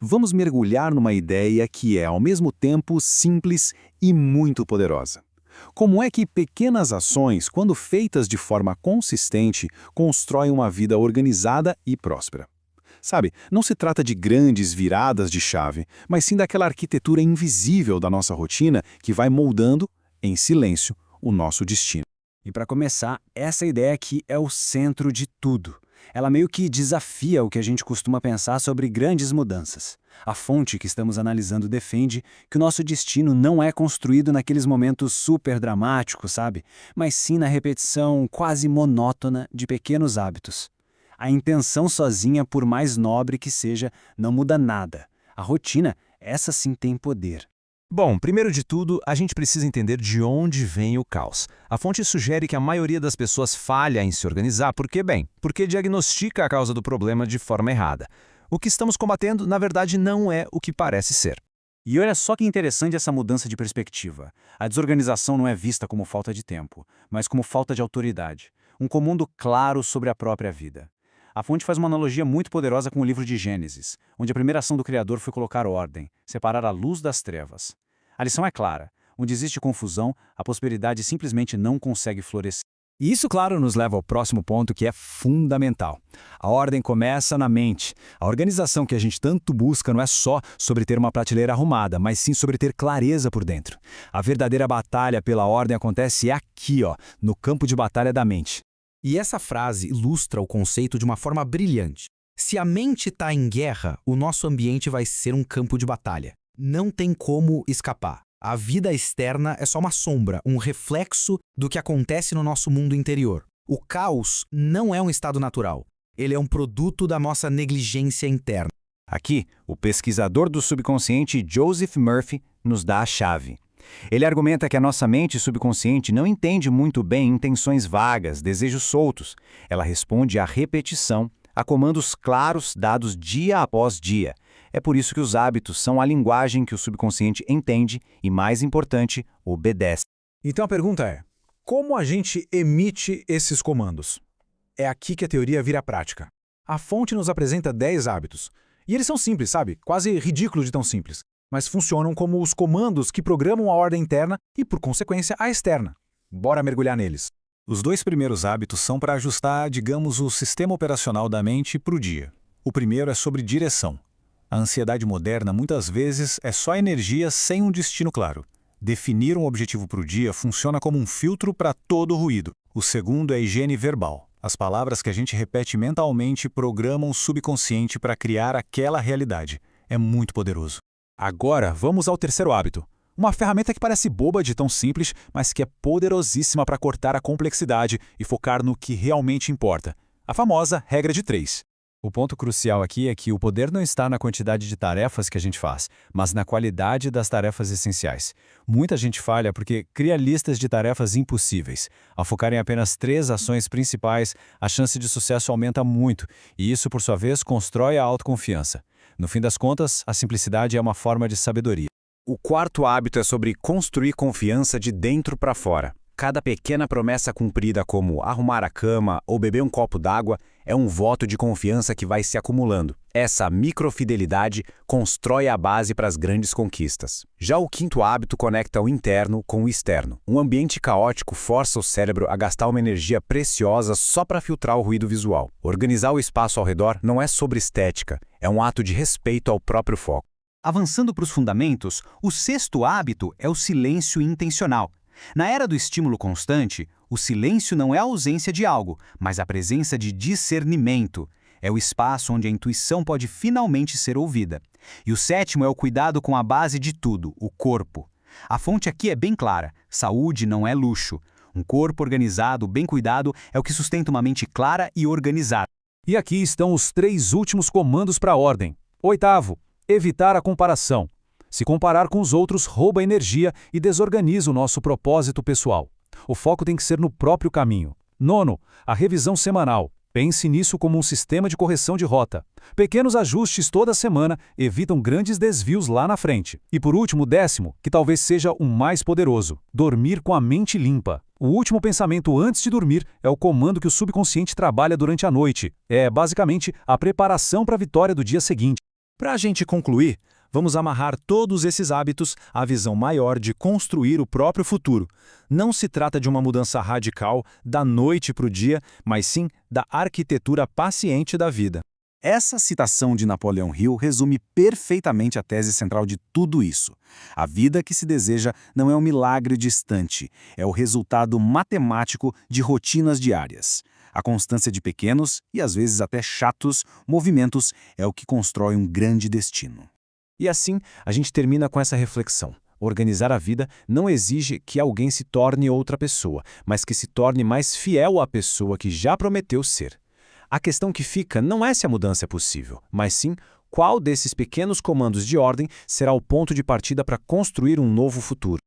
Vamos mergulhar numa ideia que é, ao mesmo tempo, simples e muito poderosa. Como é que pequenas ações, quando feitas de forma consistente, constroem uma vida organizada e próspera? Sabe, não se trata de grandes viradas de chave, mas sim daquela arquitetura invisível da nossa rotina que vai moldando, em silêncio, o nosso destino. E para começar, essa ideia aqui é o centro de tudo. Ela meio que desafia o que a gente costuma pensar sobre grandes mudanças. A fonte que estamos analisando defende que o nosso destino não é construído naqueles momentos super dramáticos, sabe? Mas sim na repetição quase monótona de pequenos hábitos. A intenção sozinha, por mais nobre que seja, não muda nada. A rotina, essa sim tem poder. Bom, primeiro de tudo, a gente precisa entender de onde vem o caos. A fonte sugere que a maioria das pessoas falha em se organizar porque diagnostica a causa do problema de forma errada. O que estamos combatendo, na verdade, não é o que parece ser. E olha só que interessante essa mudança de perspectiva. A desorganização não é vista como falta de tempo, mas como falta de autoridade. Um comando claro sobre a própria vida. A fonte faz uma analogia muito poderosa com o livro de Gênesis, onde a primeira ação do Criador foi colocar ordem, separar a luz das trevas. A lição é clara: onde existe confusão, a prosperidade simplesmente não consegue florescer. E isso, claro, nos leva ao próximo ponto que é fundamental. A ordem começa na mente. A organização que a gente tanto busca não é só sobre ter uma prateleira arrumada, mas sim sobre ter clareza por dentro. A verdadeira batalha pela ordem acontece aqui, no campo de batalha da mente. E essa frase ilustra o conceito de uma forma brilhante. Se a mente está em guerra, o nosso ambiente vai ser um campo de batalha. Não tem como escapar. A vida externa é só uma sombra, um reflexo do que acontece no nosso mundo interior. O caos não é um estado natural. Ele é um produto da nossa negligência interna. Aqui, o pesquisador do subconsciente Joseph Murphy nos dá a chave. Ele argumenta que a nossa mente subconsciente não entende muito bem intenções vagas, desejos soltos. Ela responde à repetição, a comandos claros dados dia após dia. É por isso que os hábitos são a linguagem que o subconsciente entende e, mais importante, obedece. Então a pergunta é: como a gente emite esses comandos? É aqui que a teoria vira prática. A fonte nos apresenta 10 hábitos. E eles são simples, sabe? Quase ridículos de tão simples. Mas funcionam como os comandos que programam a ordem interna e, por consequência, a externa. Bora mergulhar neles. Os 2 primeiros hábitos são para ajustar, digamos, o sistema operacional da mente para o dia. O primeiro é sobre direção. A ansiedade moderna, muitas vezes, é só energia sem um destino claro. Definir um objetivo para o dia funciona como um filtro para todo o ruído. O segundo é higiene verbal. As palavras que a gente repete mentalmente programam o subconsciente para criar aquela realidade. É muito poderoso. Agora, vamos ao terceiro hábito. Uma ferramenta que parece boba de tão simples, mas que é poderosíssima para cortar a complexidade e focar no que realmente importa. A famosa regra de 3. O ponto crucial aqui é que o poder não está na quantidade de tarefas que a gente faz, mas na qualidade das tarefas essenciais. Muita gente falha porque cria listas de tarefas impossíveis. Ao focar em apenas 3 ações principais, a chance de sucesso aumenta muito, e isso, por sua vez, constrói a autoconfiança. No fim das contas, a simplicidade é uma forma de sabedoria. O quarto hábito é sobre construir confiança de dentro para fora. Cada pequena promessa cumprida, como arrumar a cama ou beber um copo d'água, é um voto de confiança que vai se acumulando. Essa microfidelidade constrói a base para as grandes conquistas. Já o quinto hábito conecta o interno com o externo. Um ambiente caótico força o cérebro a gastar uma energia preciosa só para filtrar o ruído visual. Organizar o espaço ao redor não é sobre estética, é um ato de respeito ao próprio foco. Avançando para os fundamentos, o sexto hábito é o silêncio intencional. Na era do estímulo constante, o silêncio não é a ausência de algo, mas a presença de discernimento. É o espaço onde a intuição pode finalmente ser ouvida. E o sétimo é o cuidado com a base de tudo, o corpo. A fonte aqui é bem clara: saúde não é luxo. Um corpo organizado, bem cuidado, é o que sustenta uma mente clara e organizada. E aqui estão os 3 últimos comandos para a ordem. Oitavo, evitar a comparação. Se comparar com os outros rouba energia e desorganiza o nosso propósito pessoal. O foco tem que ser no próprio caminho. Nono, a revisão semanal. Pense nisso como um sistema de correção de rota. Pequenos ajustes toda semana evitam grandes desvios lá na frente. E por último, 10º, que talvez seja o mais poderoso: dormir com a mente limpa. O último pensamento antes de dormir é o comando que o subconsciente trabalha durante a noite. É, basicamente, a preparação para a vitória do dia seguinte. Para a gente concluir, vamos amarrar todos esses hábitos à visão maior de construir o próprio futuro. Não se trata de uma mudança radical da noite para o dia, mas sim da arquitetura paciente da vida. Essa citação de Napoleão Hill resume perfeitamente a tese central de tudo isso. A vida que se deseja não é um milagre distante, é o resultado matemático de rotinas diárias. A constância de pequenos, e às vezes até chatos, movimentos é o que constrói um grande destino. E assim, a gente termina com essa reflexão. Organizar a vida não exige que alguém se torne outra pessoa, mas que se torne mais fiel à pessoa que já prometeu ser. A questão que fica não é se a mudança é possível, mas sim qual desses pequenos comandos de ordem será o ponto de partida para construir um novo futuro.